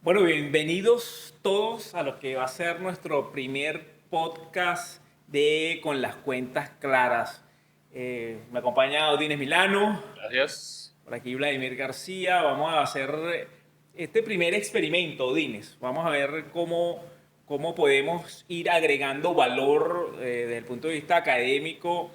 Bueno, bienvenidos todos a lo que va a ser nuestro primer podcast de Con las Cuentas Claras. Me acompaña Odines Milano, Gracias. por aquí Vladimir García. Vamos a hacer este primer experimento, Odines. Vamos a ver cómo podemos ir agregando valor desde el punto de vista académico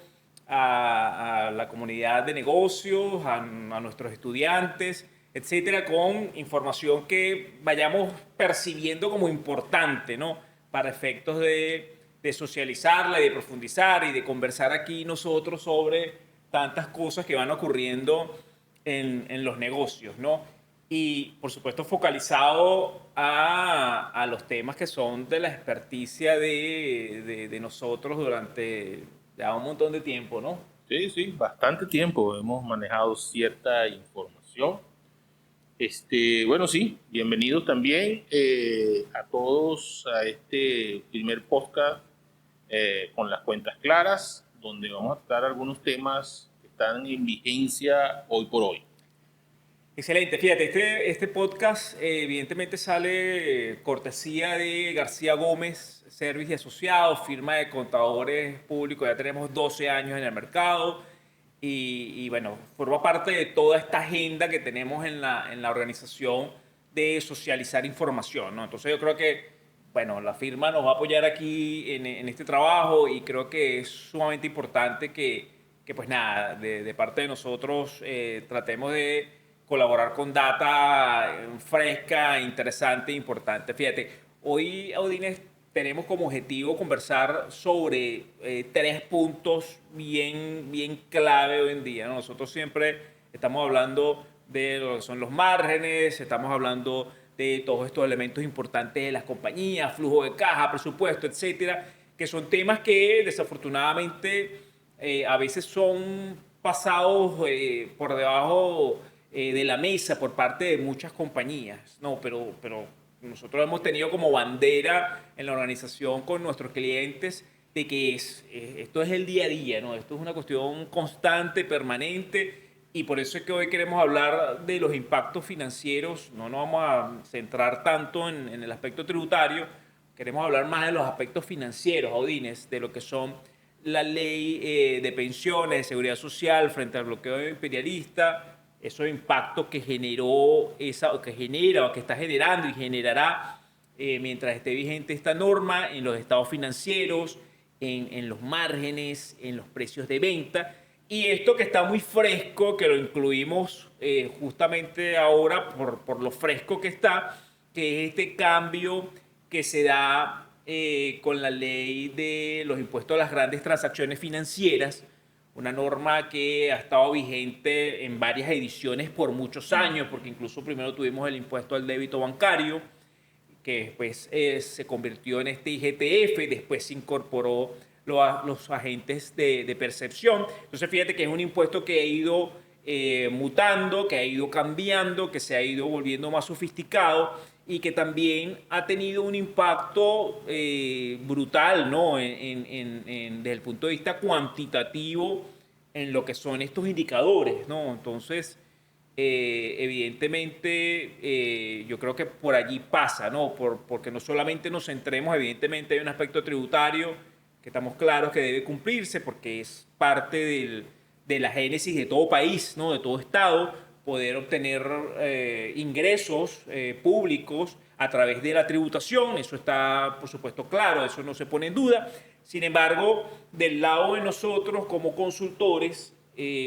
a la comunidad de negocios, a nuestros estudiantes, etcétera, con información que vayamos percibiendo como importante, ¿no? Para efectos de socializarla y de profundizar y de conversar aquí nosotros sobre tantas cosas que van ocurriendo en los negocios, ¿no? Y por supuesto focalizado a los temas que son de la experticia de nosotros durante ya un montón de tiempo, ¿no? Sí, sí, bastante tiempo hemos manejado cierta información. Bueno, sí, bienvenidos también a todos a este primer podcast con las cuentas claras, donde vamos a tratar algunos temas que están en vigencia hoy por hoy. Excelente, fíjate, este podcast evidentemente sale cortesía de García Gómez, Service y Asociados, firma de contadores públicos, ya tenemos 12 años en el mercado y bueno, forma parte de toda esta agenda que tenemos en la organización de socializar información, ¿no? Entonces yo creo que, bueno, la firma nos va a apoyar aquí en este trabajo y creo que es sumamente importante que pues nada, de parte de nosotros tratemos de colaborar con data fresca, interesante, importante. Fíjate, hoy, Audines, tenemos como objetivo conversar sobre tres puntos bien clave hoy en día, ¿no? Nosotros siempre estamos hablando de lo que son los márgenes, estamos hablando de todos estos elementos importantes de las compañías, flujo de caja, presupuesto, etcétera, que son temas que desafortunadamente a veces son pasados por debajo de la mesa por parte de muchas compañías, ¿no? Pero nosotros hemos tenido como bandera en la organización con nuestros clientes de que esto es el día a día, ¿no? Esto es una cuestión constante, permanente, y por eso es que hoy queremos hablar de los impactos financieros. No nos vamos a centrar tanto en el aspecto tributario, queremos hablar más de los aspectos financieros, Audines, de lo que son la ley de pensiones, de seguridad social frente al bloqueo imperialista, esos impactos que generó esa, o que genera, o que está generando y generará mientras esté vigente esta norma en los estados financieros, en los márgenes, en los precios de venta. Y esto que está muy fresco, que lo incluimos justamente ahora por lo fresco que está, que es este cambio que se da con la ley de los impuestos a las grandes transacciones financieras, una norma que ha estado vigente en varias ediciones por muchos años, porque incluso primero tuvimos el impuesto al débito bancario, que después se convirtió en este IGTF, después se incorporó los agentes de percepción. Entonces fíjate que es un impuesto que ha ido mutando, que ha ido cambiando, que se ha ido volviendo más sofisticado y que también ha tenido un impacto brutal, ¿no? Desde el punto de vista cuantitativo en lo que son estos indicadores, ¿no? Entonces, evidentemente, yo creo que por allí pasa, ¿no? Porque no solamente nos centremos, evidentemente hay un aspecto tributario que estamos claros que debe cumplirse porque es parte de la génesis de todo país, ¿no? De todo Estado, poder obtener ingresos públicos a través de la tributación, eso está por supuesto claro, eso no se pone en duda. Sin embargo, del lado de nosotros como consultores,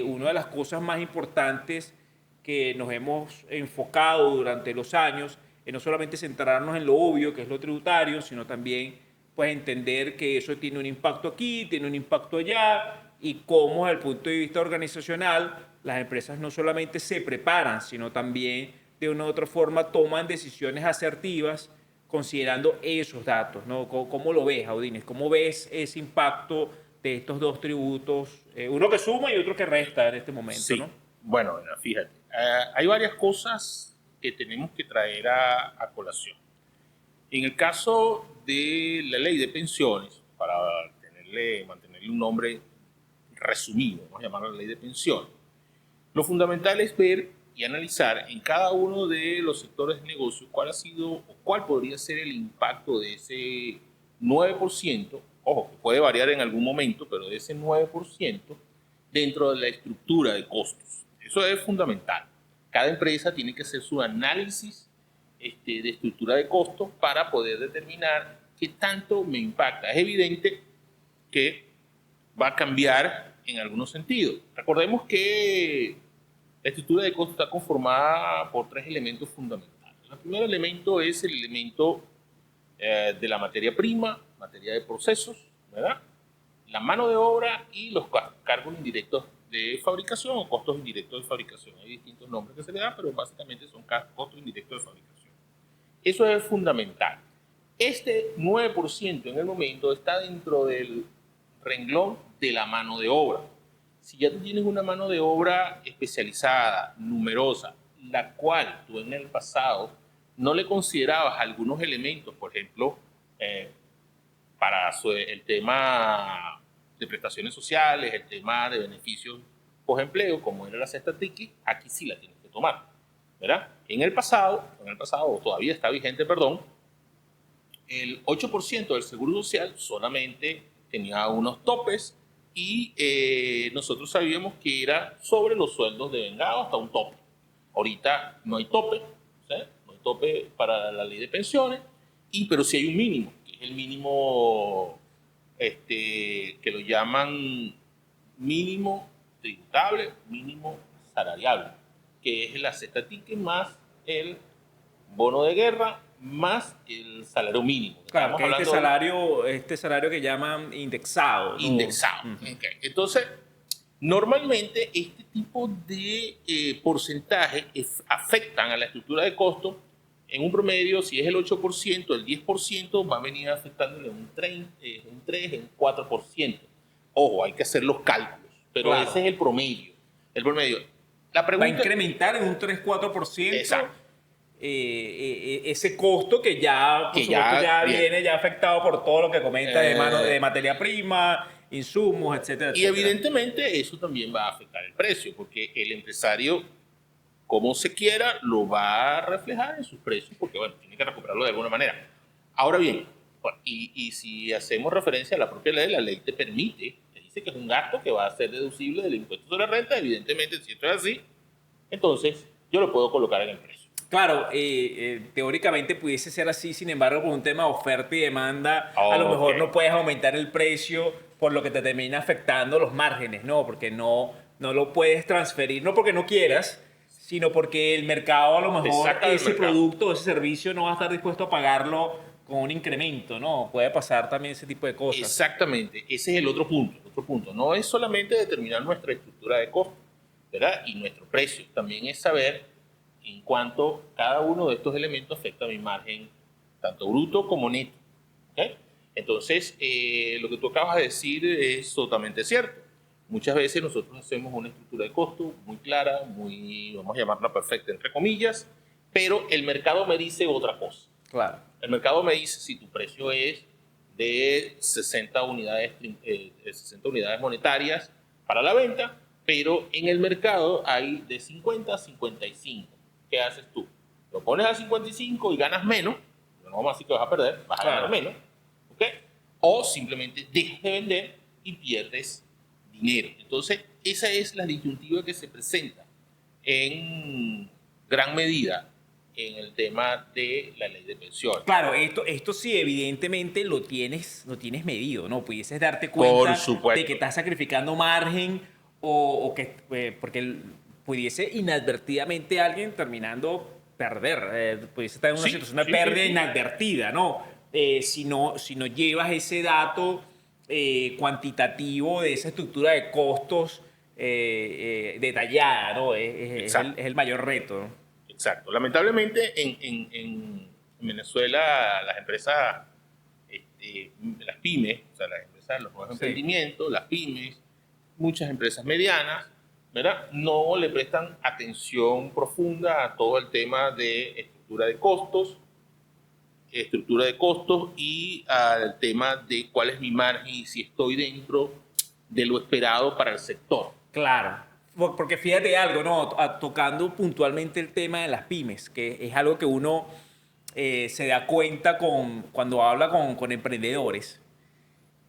una de las cosas más importantes que nos hemos enfocado durante los años es no solamente centrarnos en lo obvio, que es lo tributario, sino también pues entender que eso tiene un impacto aquí, tiene un impacto allá, y cómo desde el punto de vista organizacional las empresas no solamente se preparan, sino también de una u otra forma toman decisiones asertivas considerando esos datos, ¿no? ¿Cómo lo ves, Audines? ¿Cómo ves ese impacto de estos dos tributos? Uno que suma y otro que resta en este momento, Sí, ¿no? bueno, fíjate, hay varias cosas que tenemos que traer a colación. En el caso de la ley de pensiones, para mantenerle un nombre resumido, vamos a llamarlo la ley de pensiones, lo fundamental es ver y analizar en cada uno de los sectores de negocio cuál ha sido o cuál podría ser el impacto de ese 9%, ojo, que puede variar en algún momento, pero de ese 9% dentro de la estructura de costos. Eso es fundamental. Cada empresa tiene que hacer su análisis de estructura de costos para poder determinar qué tanto me impacta. Es evidente que va a cambiar en algunos sentidos. Recordemos que la estructura de costos está conformada por 3 elementos fundamentales. El primer elemento es el elemento de la materia prima, materia de procesos, ¿verdad? La mano de obra y los cargos indirectos de fabricación o costos indirectos de fabricación. Hay distintos nombres que se le dan, pero básicamente son costos indirectos de fabricación. Eso es fundamental. Este 9% en el momento está dentro del renglón de la mano de obra. Si ya tú tienes una mano de obra especializada, numerosa, la cual tú en el pasado no le considerabas algunos elementos, por ejemplo, para el tema de prestaciones sociales, el tema de beneficios post-empleo, como era la cesta TICI, aquí sí la tienes que tomar, ¿verdad? En el pasado, o todavía está vigente, perdón, el 8% del Seguro Social solamente tenía unos topes y nosotros sabíamos que era sobre los sueldos de vengado hasta un tope. Ahorita no hay tope, ¿sí? No hay tope para la ley de pensiones, pero sí hay un mínimo, que es el mínimo que lo llaman mínimo tributable, mínimo salariable, que es la cesta ticket más el bono de guerra más el salario mínimo. Claro, que este salario que llaman indexado, ¿no? Indexado. Okay. Entonces, normalmente este tipo de porcentajes afectan a la estructura de costo. En un promedio, si es el 8%, el 10% va a venir afectándole un 3, un 4%. Ojo, hay que hacer los cálculos, pero claro, ese es el promedio. La pregunta, va a incrementar en un 3-4%. Exacto. Ese costo que ya, por supuesto, ya viene ya afectado por todo lo que comenta de materia prima, insumos, etcétera, y evidentemente eso también va a afectar el precio, porque el empresario, como se quiera, lo va a reflejar en sus precios, porque bueno, tiene que recuperarlo de alguna manera. Ahora bien, y si hacemos referencia a la propia ley, la ley te permite, te dice que es un gasto que va a ser deducible del impuesto sobre la renta. Evidentemente, si esto es así, entonces yo lo puedo colocar en el precio. Claro, teóricamente pudiese ser así, sin embargo, por un tema de oferta y demanda, a lo mejor no puedes aumentar el precio, por lo que te termina afectando los márgenes, ¿no? Porque no lo puedes transferir, no porque no quieras, sino porque el mercado a lo mejor ese producto o ese servicio no va a estar dispuesto a pagarlo con un incremento, ¿no? Puede pasar también ese tipo de cosas. Exactamente, ese es el otro punto. No es solamente determinar nuestra estructura de costo, ¿verdad? Y nuestro precio, también es saber en cuanto cada uno de estos elementos afecta a mi margen, tanto bruto como neto. ¿Okay? Entonces, lo que tú acabas de decir es totalmente cierto. Muchas veces nosotros hacemos una estructura de costo muy clara, muy, vamos a llamarla perfecta, entre comillas, pero el mercado me dice otra cosa. Claro. El mercado me dice si tu precio es de 60 unidades monetarias para la venta, pero en el mercado hay de 50 a 55. ¿Qué haces tú? Lo pones a 55 y ganas menos, no vamos a decir que vas a perder, vas a ganar menos, ¿ok? O simplemente dejas de vender y pierdes dinero. Entonces, esa es la disyuntiva que se presenta en gran medida en el tema de la ley de pensiones. Claro, esto sí evidentemente lo tienes medido, ¿no? Pudieses darte cuenta de que estás sacrificando margen o que porque pudiese inadvertidamente alguien terminando perder, pudiese estar en una situación de pérdida inadvertida, ¿no? Si no llevas ese dato cuantitativo de esa estructura de costos detallada, ¿no? Es el mayor reto, ¿no? Exacto. Lamentablemente en Venezuela las empresas, las pymes, o sea, las empresas, los nuevos emprendimientos, las pymes, muchas empresas medianas, ¿verdad? No le prestan atención profunda a todo el tema de estructura de costos y al tema de cuál es mi margen y si estoy dentro de lo esperado para el sector. Claro. Porque fíjate algo, ¿no? Tocando puntualmente el tema de las pymes, que es algo que uno se da cuenta cuando habla con emprendedores.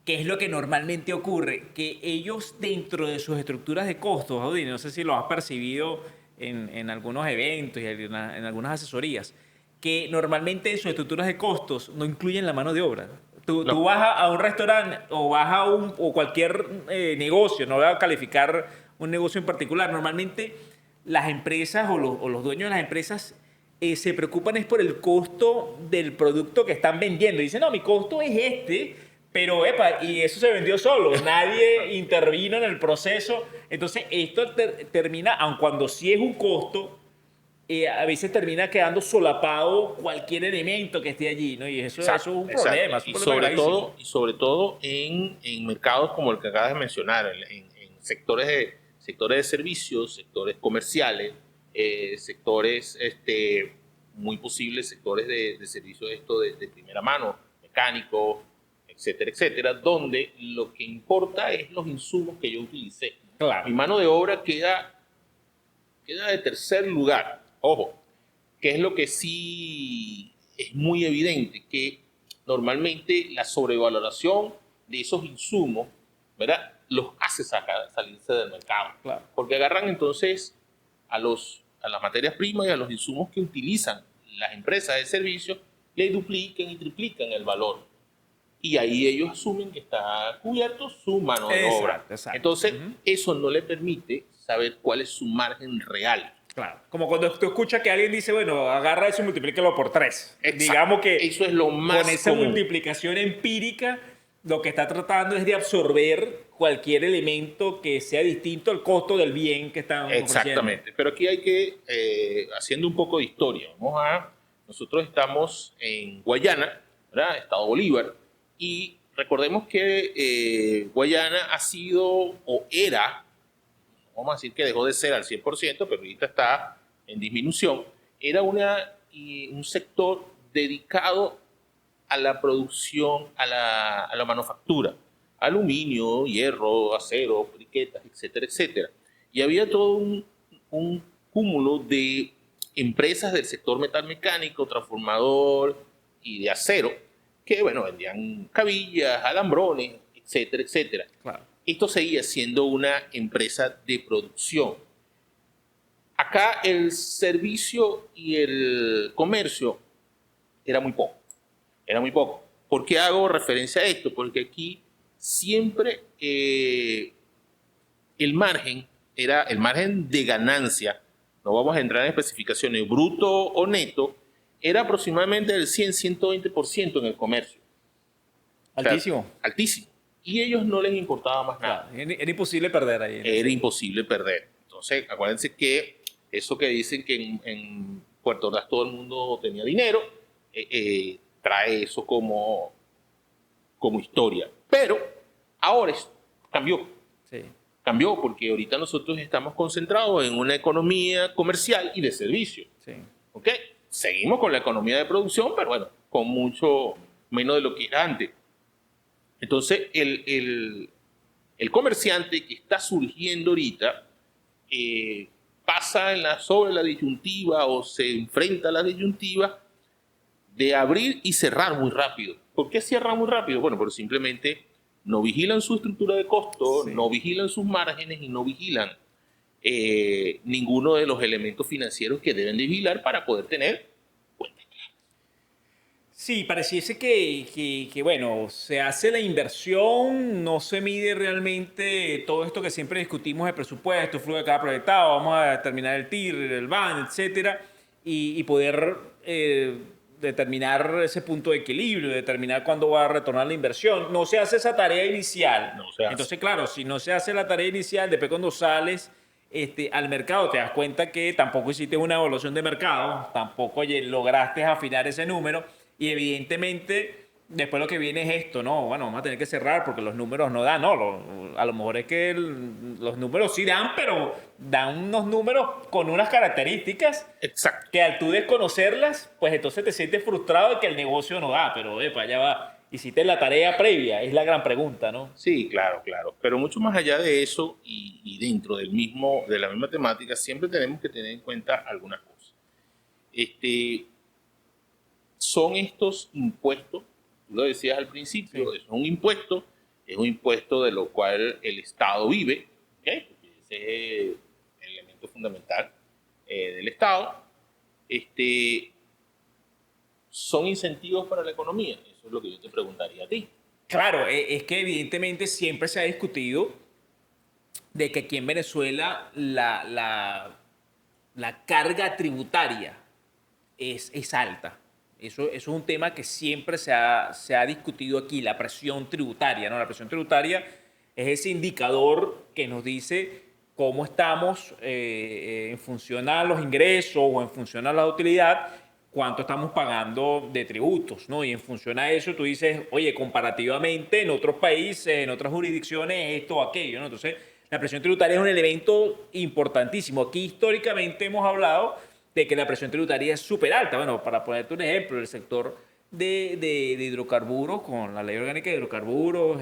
¿Qué es lo que normalmente ocurre? Que ellos dentro de sus estructuras de costos, Audi, no sé si lo has percibido en algunos eventos y en algunas asesorías, que normalmente en sus estructuras de costos no incluyen la mano de obra. Tú No, vas a un restaurante o vas o cualquier negocio, no voy a calificar un negocio en particular, normalmente las empresas o los dueños de las empresas se preocupan es por el costo del producto que están vendiendo. Dicen, no, mi costo es este, pero epa, y eso se vendió solo. Nadie intervino en el proceso. Entonces, esto termina, aun cuando sí es un costo, a veces termina quedando solapado cualquier elemento que esté allí, ¿no? Y eso es un exacto. problema, es un problema gravísimo. Y sobre todo en mercados como el que acabas de mencionar, en sectores de servicios, sectores comerciales, sectores muy posibles, sectores de servicios de primera mano, mecánicos, etcétera, etcétera, donde lo que importa es los insumos que yo utilicé. Claro. Mi mano de obra queda de tercer lugar. Ojo, que es lo que sí es muy evidente, que normalmente la sobrevaloración de esos insumos, ¿verdad?, los hace salirse del mercado. Claro. Porque agarran entonces a las materias primas y a los insumos que utilizan las empresas de servicio, le duplican y triplican el valor. Y ahí ellos asumen que está cubierto su mano de obra. Exacto. Entonces, eso no le permite saber cuál es su margen real. Claro. Como cuando tú escuchas que alguien dice, bueno, agarra eso y multiplícalo por 3. Exacto. Digamos que eso es lo más con esa común. multiplicación empírica, lo que está tratando es de absorber cualquier elemento que sea distinto al costo del bien que están ofreciendo. Exactamente. Pero aquí hay que, haciendo un poco de historia, nosotros estamos en Guayana, ¿verdad?, Estado Bolívar, y recordemos que Guayana ha sido o era, vamos a decir que dejó de ser al 100%, pero ahorita está en disminución, era un sector dedicado a la producción, a la manufactura, aluminio, hierro, acero, briquetas, etcétera, etcétera. Y había todo un cúmulo de empresas del sector metalmecánico, transformador y de acero, que, bueno, vendían cabillas, alambrones, etcétera, etcétera. Claro. Esto seguía siendo una empresa de producción. Acá el servicio y el comercio era muy poco. Era muy poco. ¿Por qué hago referencia a esto? Porque aquí siempre el margen era el margen de ganancia, no vamos a entrar en especificaciones, bruto o neto, era aproximadamente del 100-120% en el comercio. Altísimo. O sea, altísimo. Y a ellos no les importaba más nada. Claro. Era imposible perder ahí. Era imposible perder. Entonces, acuérdense que eso que dicen que en Puerto Ordaz todo el mundo tenía dinero, trae eso como historia. Pero ahora cambió. Sí. Cambió porque ahorita nosotros estamos concentrados en una economía comercial y de servicio. Sí. ¿Ok? Seguimos con la economía de producción, pero bueno, con mucho menos de lo que era antes. Entonces, el comerciante que está surgiendo ahorita pasa sobre la disyuntiva o se enfrenta a la disyuntiva de abrir y cerrar muy rápido. ¿Por qué cierra muy rápido? Bueno, porque simplemente no vigilan su estructura de costos, sí, no vigilan sus márgenes y no vigilan ninguno de los elementos financieros que deben de vigilar para poder tener cuentas claras. Sí, pareciese que, bueno, se hace la inversión, no se mide realmente todo esto que siempre discutimos de presupuesto, flujo de cada proyectado, vamos a determinar el TIR, el BAN, etcétera, y poder determinar ese punto de equilibrio, determinar cuándo va a retornar la inversión. No se hace esa tarea inicial. No se hace. Entonces, claro, si no se hace la tarea inicial, después cuando sales al mercado te das cuenta que tampoco hiciste una evaluación de mercado, tampoco lograste afinar ese número y evidentemente después lo que viene es esto, ¿no? Bueno, vamos a tener que cerrar porque los números no dan, ¿no? A lo mejor es que los números sí dan, pero dan unos números con unas características. Exacto. Que al tú desconocerlas, pues entonces te sientes frustrado de que el negocio no da, pero allá va. hiciste la tarea previa, es la gran pregunta, ¿no? Sí, claro, claro. Pero mucho más allá de eso y dentro de la misma temática, siempre tenemos que tener en cuenta algunas cosas. Son estos impuestos, tú lo decías al principio, Sí. es un impuesto de lo cual el Estado vive, ¿ok? Porque ese es el elemento fundamental del Estado. Son incentivos para la economía, eso es lo que yo te preguntaría a ti. Claro, es que evidentemente siempre se ha discutido de que aquí en Venezuela la carga tributaria es alta. Eso es un tema que siempre se ha discutido aquí, la presión tributaria, ¿no? La presión tributaria es ese indicador que nos dice cómo estamos en función a los ingresos o en función a la utilidad, cuánto estamos pagando de tributos, ¿no? Y en función a eso tú dices, oye, comparativamente en otros países, en otras jurisdicciones, esto o aquello, ¿no? Entonces, la presión tributaria es un elemento importantísimo. Aquí históricamente hemos hablado de que la presión tributaria es súper alta. Bueno, para ponerte un ejemplo, el sector de hidrocarburos, con la ley orgánica de hidrocarburos,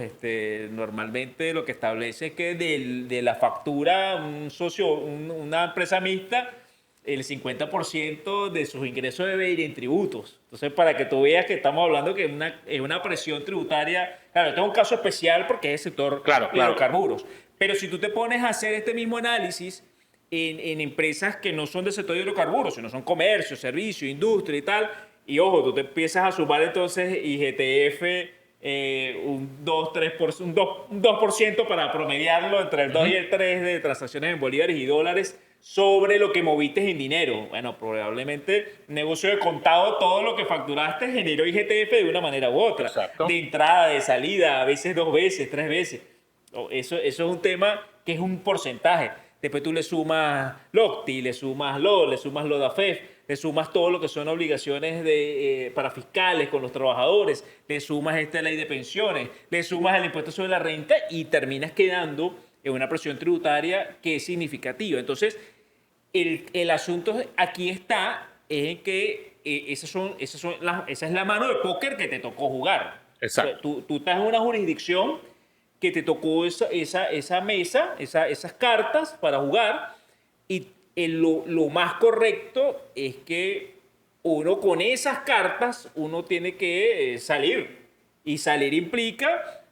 normalmente lo que establece es que de la factura, una empresa mixta, el 50% de sus ingresos debe ir en tributos. Entonces, para que tú veas que estamos hablando que es una presión tributaria, claro, este es un caso especial porque es el sector Claro, de hidrocarburos. Pero si tú te pones a hacer este mismo análisis en empresas que no son del sector de hidrocarburos, sino son comercio, servicio, industria y tal, y ojo, tú te empiezas a sumar entonces IGTF un 2% para promediarlo entre el 2 y el 3 de transacciones en bolívares y dólares sobre lo que moviste en dinero. Bueno, probablemente negocio de contado, todo lo que facturaste generó IGTF de una manera u otra. Exacto. De entrada, de salida, a veces 2 veces, 3 veces. Eso es un tema que es un porcentaje. Después tú le sumas LOCTI, le sumas LOD, le sumas LODAFEF, le sumas todo lo que son obligaciones para fiscales con los trabajadores, le sumas esta ley de pensiones, le sumas el impuesto sobre la renta y terminas quedando en una presión tributaria que es significativa. Entonces, el asunto aquí está en que esa es la mano de póker que te tocó jugar. Exacto. O sea, tú estás en una jurisdicción que te tocó esa mesa, esas cartas para jugar, y lo más correcto es que uno con esas cartas, uno tiene que salir. Y salir implica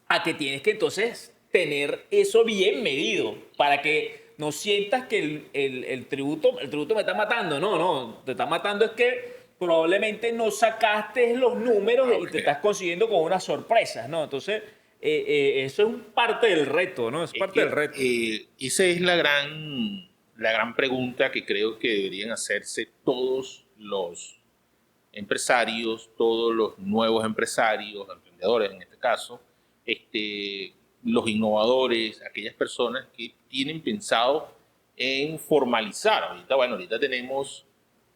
a que tienes que entonces tener eso bien medido para que no sientas que el tributo me está matando. No, no, te está matando es que probablemente no sacaste los números y te estás consiguiendo con unas sorpresas, ¿no? Entonces, eso es parte del reto, ¿no? Es parte del reto. Esa es la gran pregunta que creo que deberían hacerse todos los empresarios, todos los nuevos empresarios, emprendedores en este caso, los innovadores, aquellas personas que tienen pensado en formalizar. Ahorita tenemos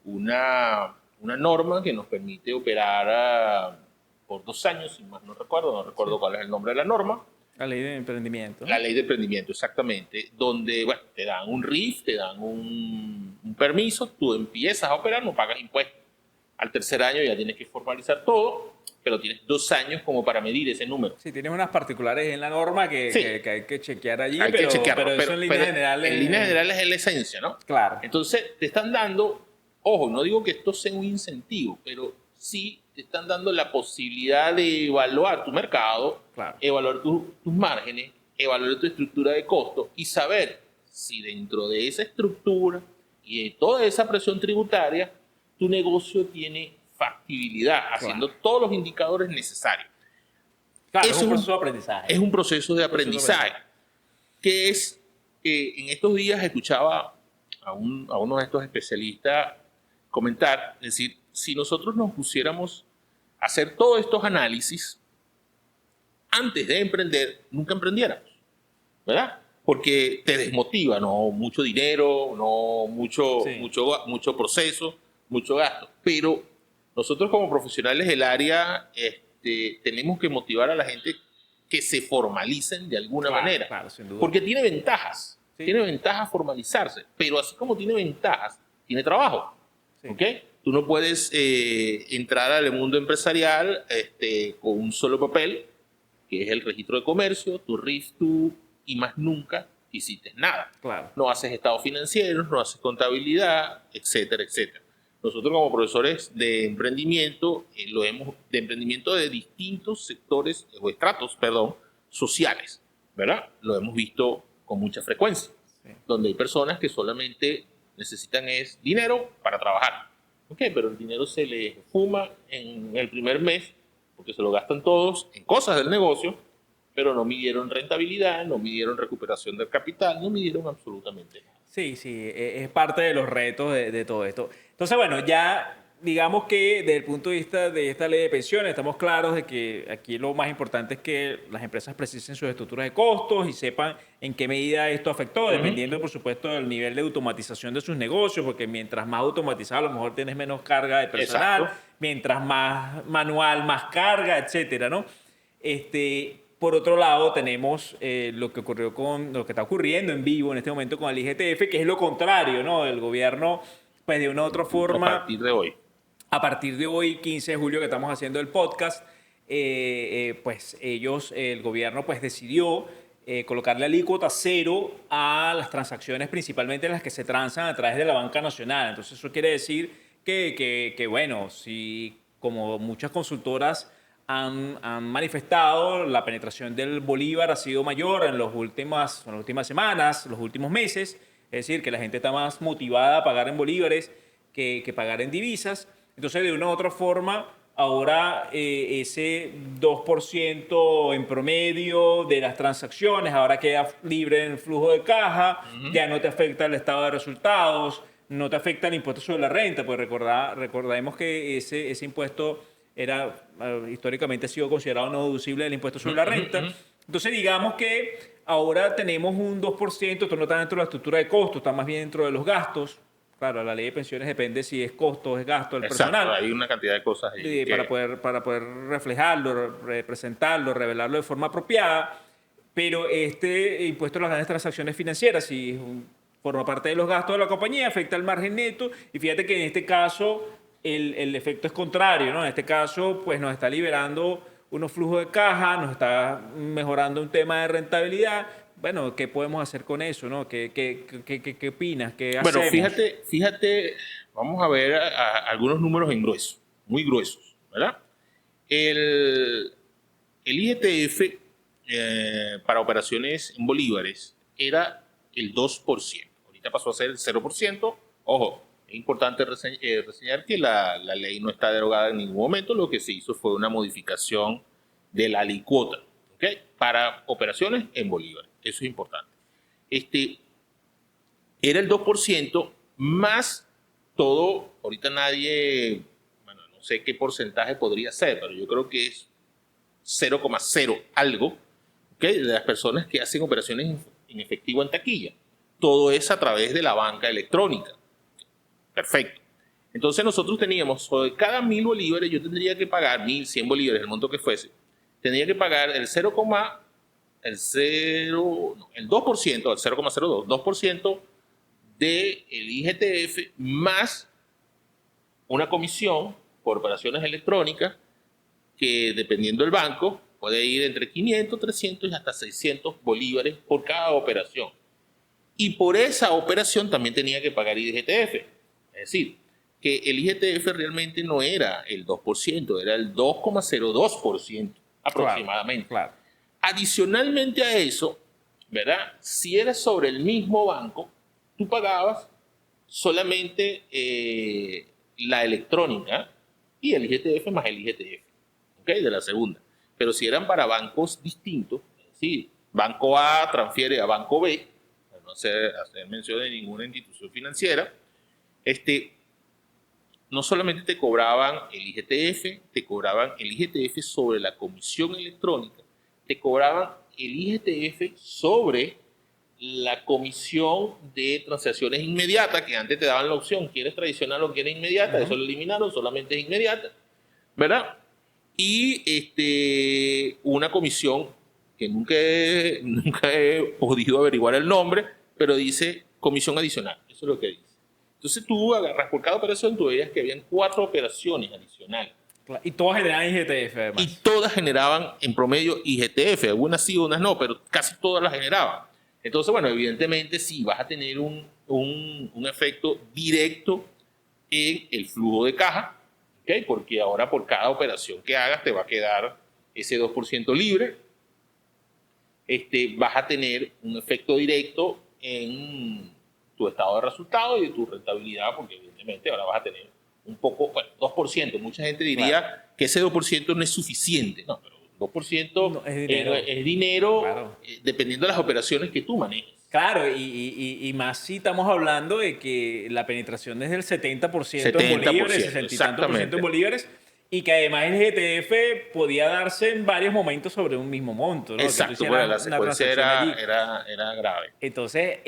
una norma que nos permite operar por 2 años, si más no recuerdo Sí. cuál es el nombre de la norma. La ley de emprendimiento. La ley de emprendimiento, exactamente, donde bueno, te dan un RIF, te dan un permiso, tú empiezas a operar, no pagas impuestos. Al tercer año ya tienes que formalizar todo, pero tienes 2 años como para medir ese número. Sí, tienes unas particulares en la norma Sí. que hay que chequear allí, Hay que chequearlo, pero eso en líneas generales. En líneas generales es la esencia, ¿no? Claro. Entonces te están dando, ojo, no digo que esto sea un incentivo, pero sí te están dando la posibilidad de evaluar tu mercado, Claro. evaluar tus márgenes, evaluar tu estructura de costo y saber si dentro de esa estructura y de toda esa presión tributaria, tu negocio tiene factibilidad, haciendo todos los indicadores necesarios. Claro, es un proceso de aprendizaje. Es un proceso de aprendizaje, que es, en estos días escuchaba a uno de estos especialistas comentar, es decir, si nosotros nos pusiéramos a hacer todos estos análisis antes de emprender, nunca emprendiéramos, ¿verdad? Porque te desmotiva, ¿no? Mucho dinero, no Sí. mucho proceso, mucho gasto. Pero nosotros como profesionales del área tenemos que motivar a la gente que se formalicen de alguna manera. Claro, sin duda. Porque tiene ventajas. Sí. Tiene ventajas formalizarse. Pero así como tiene ventajas, tiene trabajo. Sí. ¿Ok? Tú no puedes entrar al mundo empresarial con un solo papel, que es el registro de comercio, tu RIF, y más nunca hiciste nada. Claro. No haces estados financieros, no haces contabilidad, etcétera, etcétera. Nosotros como profesores de emprendimiento, de emprendimiento de distintos sectores o estratos, perdón, sociales, ¿verdad? Lo hemos visto con mucha frecuencia, Sí. donde hay personas que solamente necesitan es dinero para trabajar. Ok, pero el dinero se les fuma en el primer mes porque se lo gastan todos en cosas del negocio, pero no midieron rentabilidad, no midieron recuperación del capital, no midieron absolutamente nada. Sí, sí, es parte de los retos de todo esto. Entonces, bueno, ya digamos que desde el punto de vista de esta ley de pensiones, estamos claros de que aquí lo más importante es que las empresas precisen sus estructuras de costos y sepan en qué medida esto afectó, dependiendo, por supuesto, del nivel de automatización de sus negocios, porque mientras más automatizado, a lo mejor tienes menos carga de personal, Exacto. mientras más manual, más carga, etcétera, ¿no? Por otro lado, tenemos lo que ocurrió con lo que está ocurriendo en vivo en este momento con el IGTF, que es lo contrario, ¿no? El gobierno, pues de una u otra A forma, partir de hoy. a partir de hoy, 15 de julio, que estamos haciendo el podcast, pues el gobierno, pues decidió colocarle alícuota cero a las transacciones, principalmente las que se transan a través de la banca nacional. Entonces, eso quiere decir que bueno, si como muchas consultoras han manifestado, la penetración del bolívar ha sido mayor en las últimas semanas, los últimos meses. Es decir, que la gente está más motivada a pagar en bolívares que pagar en divisas. Entonces, de una u otra forma, ahora ese 2% en promedio de las transacciones ahora queda libre en el flujo de caja, ya no te afecta el estado de resultados, no te afecta el impuesto sobre la renta, pues recordemos que ese impuesto históricamente ha sido considerado no deducible del impuesto sobre la renta. Entonces, digamos que ahora tenemos un 2%, esto no está dentro de la estructura de costos, está más bien dentro de los gastos. Claro, la ley de pensiones depende si es costo o es gasto del Exacto, personal. hay una cantidad de cosas ahí que... Para poder reflejarlo, representarlo, revelarlo de forma apropiada. Pero este impuesto a las grandes transacciones financieras, si forma parte de los gastos de la compañía, afecta al margen neto. Y fíjate que en este caso el efecto es contrario, ¿no? En este caso, pues nos está liberando unos flujos de caja, nos está mejorando un tema de rentabilidad. Bueno, ¿qué podemos hacer con eso, no? ¿Qué opinas? ¿Qué Bueno, hacemos? fíjate, vamos a ver algunos números en grueso, muy gruesos, ¿verdad? El IGTF para operaciones en bolívares era el 2%. Ahorita pasó a ser el 0%. Ojo, es importante reseñar que la ley no está derogada en ningún momento. Lo que se hizo fue una modificación de la alícuota, ¿ok? Para operaciones en bolívares. Eso es importante. Era el 2% más todo. Ahorita nadie, bueno, no sé qué porcentaje podría ser, pero yo creo que es 0,0 algo, ¿okay? De las personas que hacen operaciones en efectivo en taquilla. Todo es a través de la banca electrónica. Perfecto. Entonces nosotros teníamos, sobre cada 1.000 bolívares, yo tendría que pagar 1.100 bolívares, el monto que fuese, tendría que pagar el 2%, el 0,02, 2% del IGTF más una comisión por operaciones electrónicas que, dependiendo del banco, puede ir entre 500, 300 y hasta 600 bolívares por cada operación. Y por esa operación también tenía que pagar IGTF. Es decir, que el IGTF realmente no era el 2%, era el 2,02% aproximadamente. Claro. Adicionalmente a eso, ¿verdad? Si era sobre el mismo banco, tú pagabas solamente la electrónica y el IGTF más el IGTF, ¿ok? De la segunda. Pero si eran para bancos distintos, es decir, Banco A transfiere a Banco B, para no hacer mención de ninguna institución financiera, no solamente te cobraban el IGTF, te cobraban el IGTF sobre la comisión electrónica, te cobraban el IGTF sobre la comisión de transacciones inmediatas, que antes te daban la opción, ¿quieres tradicional o quieres inmediata? Eso lo eliminaron, solamente es inmediata, ¿verdad? Y una comisión que nunca he podido averiguar el nombre, pero dice comisión adicional, eso es lo que dice. Entonces tú agarras por cada operación, tú veías que habían 4 operaciones adicionales. Y todas generan IGTF Y además. todas generaban en promedio IGTF, algunas sí, unas no, pero casi todas las generaban. Entonces, bueno, evidentemente sí vas a tener un efecto directo en el flujo de caja, ¿okay? Porque ahora por cada operación que hagas te va a quedar ese 2% libre. Vas a tener un efecto directo en tu estado de resultados y de tu rentabilidad, porque evidentemente ahora vas a tener un poco, bueno, 2%. Mucha gente diría Claro. que ese 2% no es suficiente, no, pero 2% No, es dinero. es dinero Claro. dependiendo de las operaciones que tú manejes. Claro, y más si estamos hablando de que la penetración es del 70% en 70%, bolívares, 60 y tantos por ciento en exactamente. bolívares, y que además el GTF podía darse en varios momentos sobre un mismo monto, ¿no? Que tú Exacto, bueno, la hicieras una secuencia transacción allí. era grave. Entonces,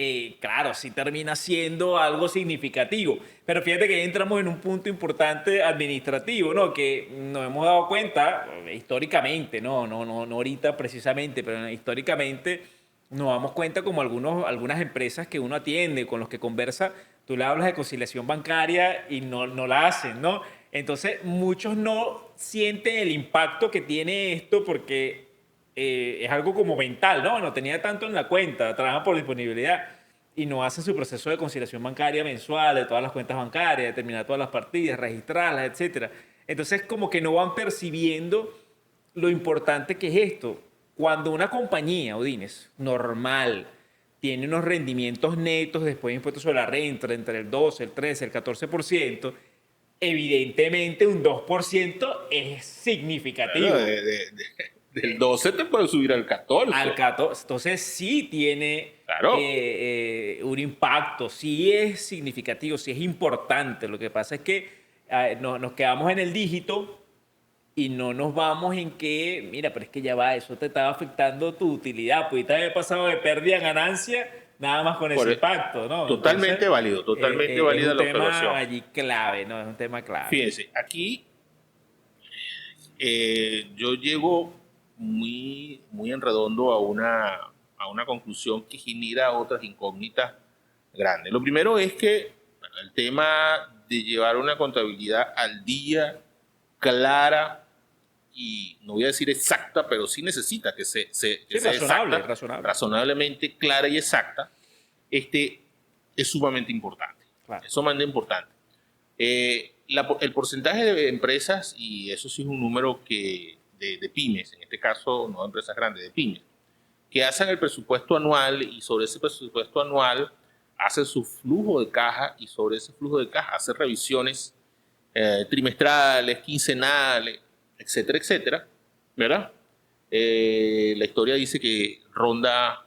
claro, sí termina siendo algo significativo. Pero fíjate que ahí entramos en un punto importante administrativo, ¿no? Que nos hemos dado cuenta históricamente, no ahorita precisamente, pero históricamente nos damos cuenta como algunas empresas que uno atiende, con los que conversa, tú le hablas de conciliación bancaria y no la hacen, ¿no? Entonces, muchos no sienten el impacto que tiene esto porque es algo como mental, ¿no? No tenía tanto en la cuenta, trabajan por disponibilidad y no hacen su proceso de conciliación bancaria mensual de todas las cuentas bancarias, determinar todas las partidas, registrarlas, etcétera. Entonces, como que no van percibiendo lo importante que es esto. Cuando una compañía, Odines, normal, tiene unos rendimientos netos después de impuestos sobre la renta entre el 12, el 13, el 14%, evidentemente un 2% es Bueno, significativo. del 12 te puede subir al 14. Al 14. Entonces sí tiene Claro. un impacto, sí es significativo, sí es importante. Lo que pasa es que nos quedamos en el dígito y no nos vamos en que, mira, pero es que ya va, eso te estaba afectando tu utilidad. Pudiste haber pasado de pérdida a ganancia nada más con ese Por- impacto, ¿no? Entonces, totalmente es válida un la tema observación. allí clave, ¿no? Es un tema clave. Fíjense, aquí yo llego muy en redondo a una conclusión que genera otras incógnitas grandes. Lo primero es que bueno, el tema de llevar una contabilidad al día, clara y no voy a decir exacta, pero sí necesita que Sí, sea razonable, exacta, razonable. razonablemente clara y exacta, es sumamente importante. Claro. Es sumamente importante. El porcentaje de empresas, y eso sí es un número de pymes, en este caso no de empresas grandes, de pymes, que hacen el presupuesto anual y sobre ese presupuesto anual hacen su flujo de caja y sobre ese flujo de caja hacen revisiones trimestrales, quincenales, etcétera, etcétera, ¿verdad? La historia dice que ronda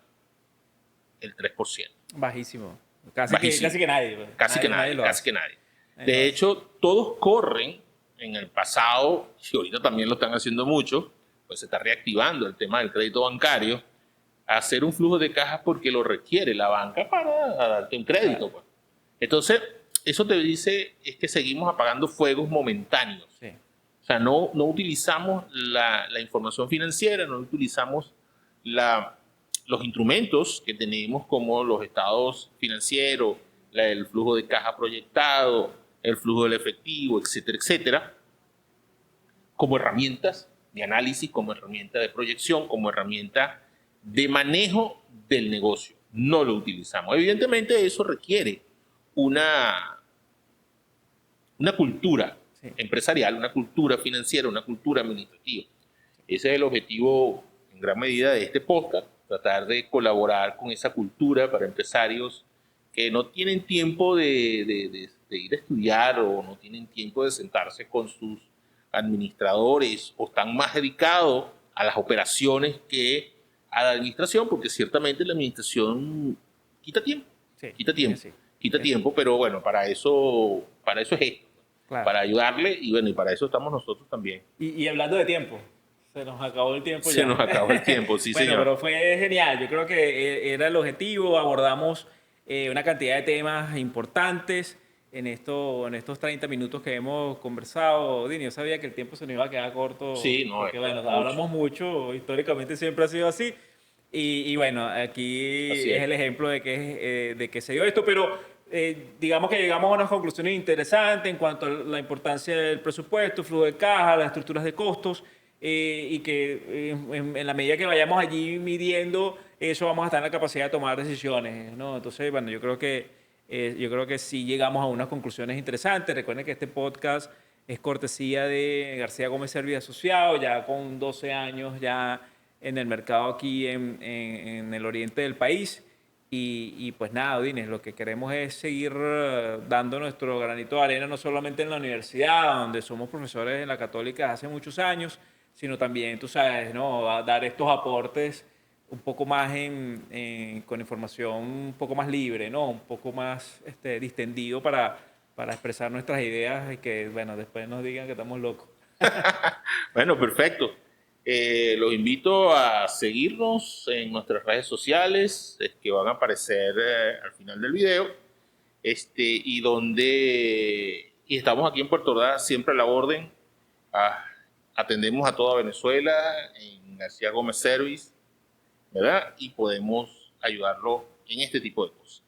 el 3%. Bajísimo. Bajísimo. Casi que nadie. Pues. Casi que Nadie nadie, lo casi hace. que nadie. Nadie lo De hace. hecho, todos corren en el pasado, y ahorita también lo están haciendo mucho, pues se está reactivando el tema del crédito bancario, a hacer un flujo de cajas porque lo requiere la banca para darte un crédito. Claro. Pues. Entonces, eso te dice es que seguimos apagando fuegos momentáneos. Sí. O sea, no utilizamos la información financiera, no utilizamos los instrumentos que tenemos como los estados financieros, el flujo de caja proyectado, el flujo del efectivo, etcétera, etcétera, como herramientas de análisis, como herramienta de proyección, como herramienta de manejo del negocio. No lo utilizamos. Evidentemente eso requiere una, una cultura Sí. empresarial, una cultura financiera, una cultura administrativa. Ese es el objetivo en gran medida de este podcast, tratar de colaborar con esa cultura para empresarios que no tienen tiempo de ir a estudiar o no tienen tiempo de sentarse con sus administradores o están más dedicados a las operaciones que a la administración, porque ciertamente la administración quita tiempo, Sí. quita tiempo, Sí. quita tiempo, pero bueno, para eso es esto, Claro. para ayudarle y bueno, y para eso estamos nosotros también. Y hablando de tiempo, se nos acabó el tiempo Se ya. nos acabó el tiempo, sí, Bueno, señor. pero fue genial. Yo creo que era el objetivo. Abordamos una cantidad de temas importantes en estos 30 minutos que hemos conversado. Dini, yo sabía que el tiempo se nos iba a quedar corto Sí, no, porque, esto es bueno, mucho. hablamos mucho. Históricamente siempre ha sido así. Y bueno, aquí Así es es. el ejemplo de que se dio esto. Pero digamos que llegamos a unas conclusiones interesantes en cuanto a la importancia del presupuesto, flujo de caja, las estructuras de costos, y que en la medida que vayamos allí midiendo eso, vamos a estar en la capacidad de tomar decisiones, ¿no? Entonces, bueno, yo creo que sí llegamos a unas conclusiones interesantes. Recuerden que este podcast es cortesía de García Gómez Servi Asociado, ya con 12 años ya en el mercado aquí en el oriente del país. Y pues nada, Odines, lo que queremos es seguir dando nuestro granito de arena, no solamente en la universidad, donde somos profesores en la Católica hace muchos años, sino también, tú sabes, ¿no? A dar estos aportes un poco más con información un poco más libre, ¿no? Un poco más distendido para expresar nuestras ideas y que, bueno, después nos digan que estamos locos. Bueno, perfecto. Los invito a seguirnos en nuestras redes sociales, que van a aparecer al final del video, y estamos aquí en Puerto Ordaz, siempre a la orden. Ah, atendemos a toda Venezuela en García Gómez Service, ¿verdad? Y podemos ayudarlo en este tipo de cosas.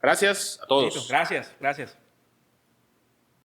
Gracias a Listo, todos. gracias, gracias.